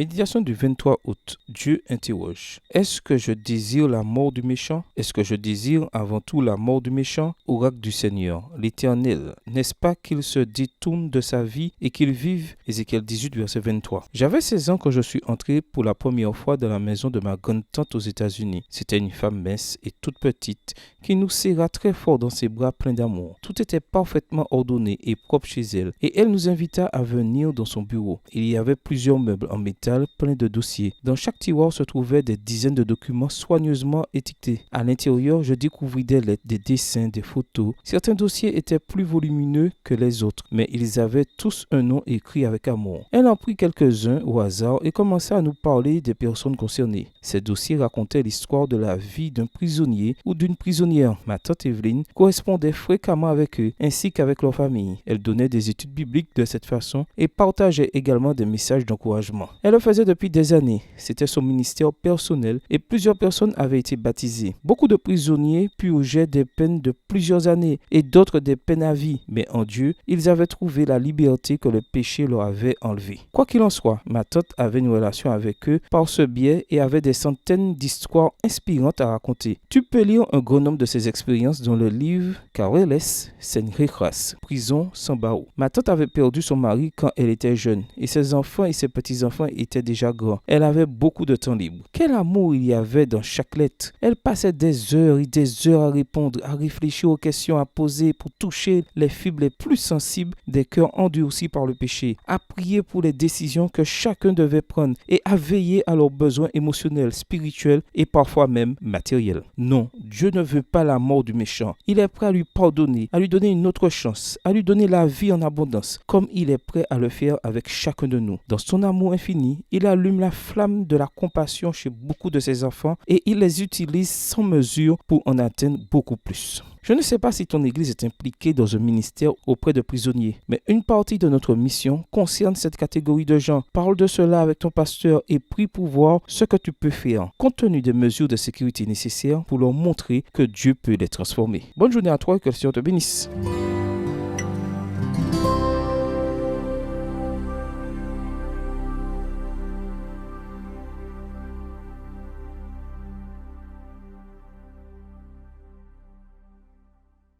Méditation du 23 août. Dieu interroge. Est-ce que je désire la mort du méchant? Est-ce que je désire avant tout la mort du méchant? Oracle du Seigneur, l'Éternel. N'est-ce pas qu'il se détourne de sa vie et qu'il vive? Ézéchiel 18, verset 23. J'avais 16 ans quand je suis entré pour la première fois dans la maison de ma grande-tante aux États-Unis. C'était une femme mince et toute petite qui nous serra très fort dans ses bras pleins d'amour. Tout était parfaitement ordonné et propre chez elle et elle nous invita à venir dans son bureau. Il y avait plusieurs meubles en métal pleins de dossiers. Dans chaque tiroir se trouvaient des dizaines de documents soigneusement étiquetés. À l'intérieur, je découvris des lettres, des dessins, des photos. Certains dossiers étaient plus volumineux que les autres, mais ils avaient tous un nom écrit avec amour. Elle en prit quelques-uns au hasard et commença à nous parler des personnes concernées. Ces dossiers racontaient l'histoire de la vie d'un prisonnier ou d'une prisonnière. Ma tante Evelyne correspondait fréquemment avec eux, ainsi qu'avec leur famille. Elle donnait des études bibliques de cette façon et partageait également des messages d'encouragement. Elle le faisait depuis des années. C'était son ministère personnel et plusieurs personnes avaient été baptisées. Beaucoup de prisonniers purgeaient des peines de plusieurs années et d'autres des peines à vie. Mais en Dieu, ils avaient trouvé la liberté que le péché leur avait enlevée. Quoi qu'il en soit, ma tante avait une relation avec eux par ce biais et avait des centaines d'histoires inspirantes à raconter. Tu peux lire un grand nombre de ces expériences dans le livre Careles Senrechas, Prison sans barreaux. Ma tante avait perdu son mari quand elle était jeune et ses enfants et ses petits-enfants étaient déjà grands. Elle avait beaucoup de temps libre. Quel amour il y avait dans chaque lettre. Elle passait des heures et des heures à répondre, à réfléchir aux questions à poser pour toucher les fibres les plus sensibles des cœurs endurcis par le péché, à prier pour les décisions que chacun devait prendre et à veiller à leurs besoins émotionnels, spirituels et parfois même matériels. Non, Dieu ne veut pas la mort du méchant. Il est prêt à lui pardonner, à lui donner une autre chance, à lui donner la vie en abondance, comme il est prêt à le faire avec chacun de nous. Dans son amour infini, il allume la flamme de la compassion chez beaucoup de ses enfants et il les utilise sans mesure pour en atteindre beaucoup plus. Je ne sais pas si ton église est impliquée dans un ministère auprès de prisonniers, mais une partie de notre mission concerne cette catégorie de gens. Parle de cela avec ton pasteur et prie pour voir ce que tu peux faire, compte tenu des mesures de sécurité nécessaires pour leur montrer que Dieu peut les transformer. Bonne journée à toi et que le Seigneur te bénisse.